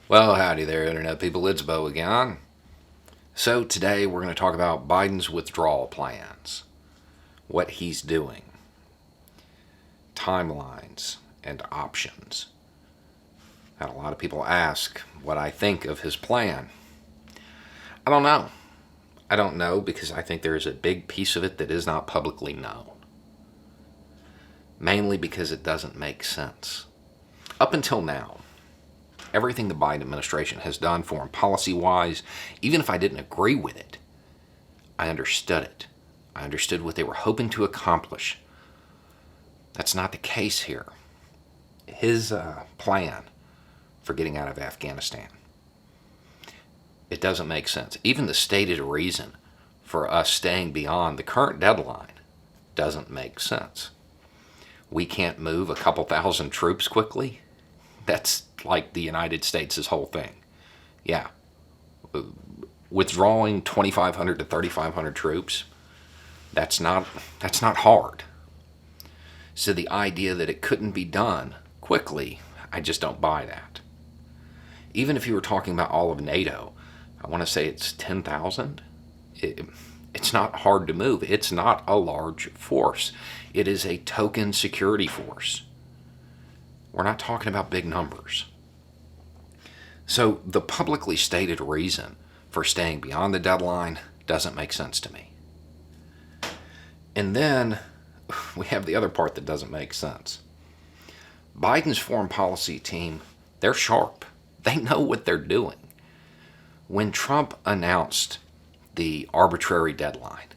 Well, howdy there, Internet people. It's Bo again. So, today we're going to talk about Biden's withdrawal plans, what he's doing, timelines, and options. Had a lot of people ask what I think of his plan. I don't know. I don't know because I think there is a big piece of it that is not publicly known. Mainly because it doesn't make sense. Up until now, everything the Biden administration has done foreign policy-wise, even if I didn't agree with it, I understood it. I understood what they were hoping to accomplish. That's not the case here. His plan for getting out of Afghanistan, it doesn't make sense. Even the stated reason for us staying beyond the current deadline doesn't make sense. We can't move a couple thousand troops quickly. That's like the United States' whole thing. Yeah. Withdrawing 2,500 to 3,500 troops, that's not hard. So the idea that it couldn't be done quickly, I just don't buy that. Even if you were talking about all of NATO, I want to say it's 10,000. It's not hard to move. It's not a large force. It is a token security force. We're not talking about big numbers. So the publicly stated reason for staying beyond the deadline doesn't make sense to me. And then we have the other part that doesn't make sense. Biden's foreign policy team, they're sharp. They know what they're doing. When Trump announced the arbitrary deadline,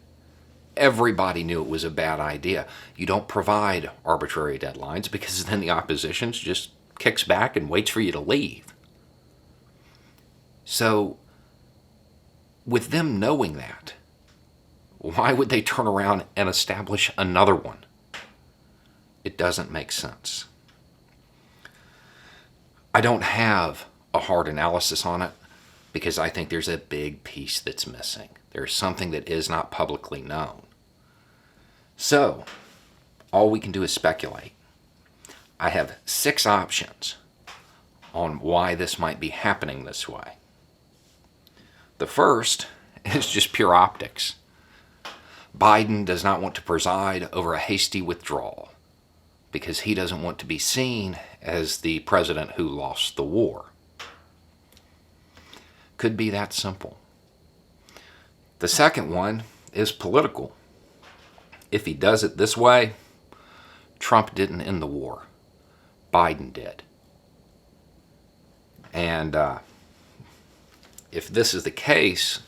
everybody knew it was a bad idea. You don't provide arbitrary deadlines because then the opposition just kicks back and waits for you to leave. So, with them knowing that, why would they turn around and establish another one? It doesn't make sense. I don't have a hard analysis on it because I think there's a big piece that's missing. There's something that is not publicly known. So, all we can do is speculate. I have 6 options on why this might be happening this way. The first is just pure optics. Biden does not want to preside over a hasty withdrawal because he doesn't want to be seen as the president who lost the war. Could be that simple. The second one is political. If he does it this way, Trump didn't end the war. Biden did. And if this is the case,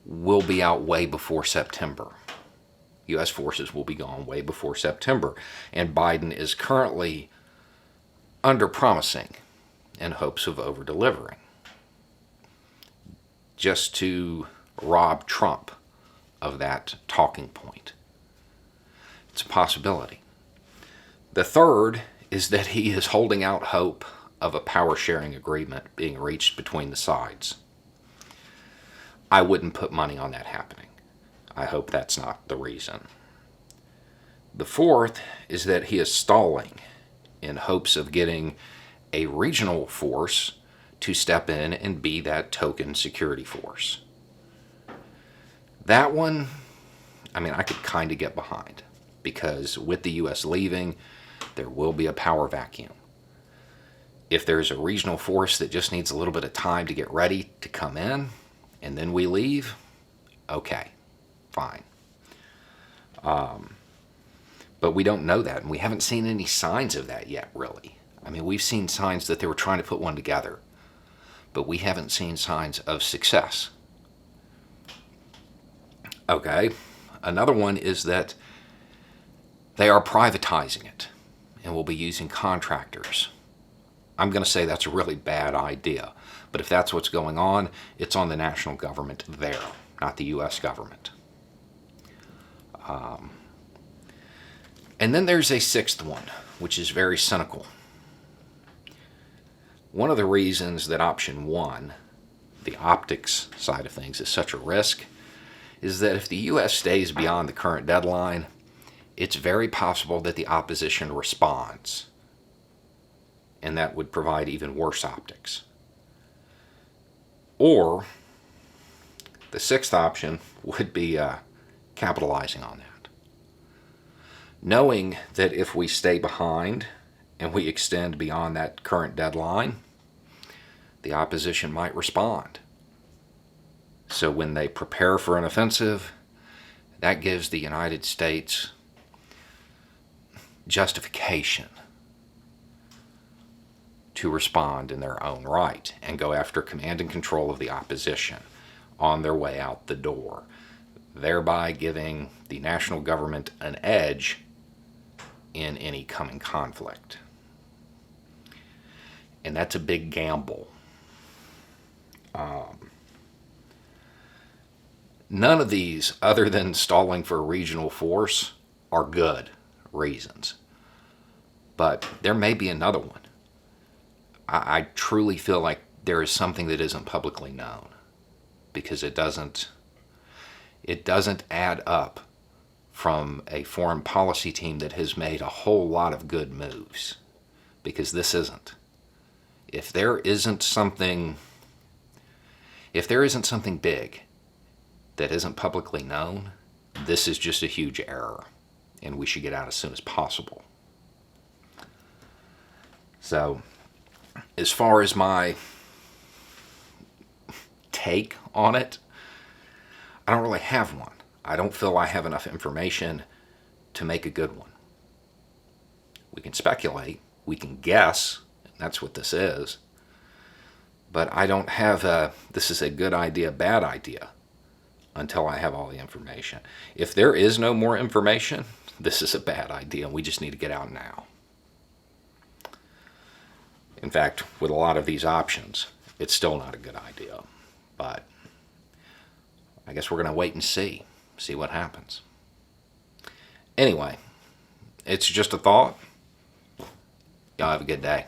we'll be out way before September. U.S. forces will be gone way before September. And Biden is currently under-promising in hopes of over-delivering, just to rob Trump of that talking point. It's a possibility. The third is that he is holding out hope of a power-sharing agreement being reached between the sides. I wouldn't put money on that happening. I hope that's not the reason. The fourth is that he is stalling in hopes of getting a regional force to step in and be that token security force. That one, I could kind of get behind because with the U.S. leaving, there will be a power vacuum. If there's a regional force that just needs a little bit of time to get ready to come in, and then we leave, okay, fine. But we don't know that, and we haven't seen any signs of that yet, really. We've seen signs that they were trying to put one together, but we haven't seen signs of success. Okay, another one is that they are privatizing it and will be using contractors. I'm going to say that's a really bad idea. But if that's what's going on, it's on the national government there, not the U.S. government. And then there's a sixth one, which is very cynical. One of the reasons that option 1, the optics side of things, is such a risk is that if the U.S. stays beyond the current deadline, it's very possible that the opposition responds and that would provide even worse optics. Or the sixth option would be capitalizing on that. Knowing that if we stay behind and we extend beyond that current deadline, the opposition might respond. So when they prepare for an offensive, that gives the United States justification to respond in their own right and go after command and control of the opposition on their way out the door, thereby giving the national government an edge in any coming conflict. And that's a big gamble. None of these, other than stalling for a regional force, are good reasons. But there may be another one. I truly feel like there is something that isn't publicly known, because it doesn't add up from a foreign policy team that has made a whole lot of good moves, because this isn't. If there isn't something big that isn't publicly known, this is just a huge error, and we should get out as soon as possible. So, as far as my take on it, I don't really have one. I don't feel I have enough information to make a good one. We can speculate, we can guess, and that's what this is. But I don't have this is a good idea, bad idea, until I have all the information. If there is no more information, this is a bad idea, and we just need to get out now. In fact, with a lot of these options, it's still not a good idea. But I guess we're going to wait and see what happens. Anyway, it's just a thought. Y'all have a good day.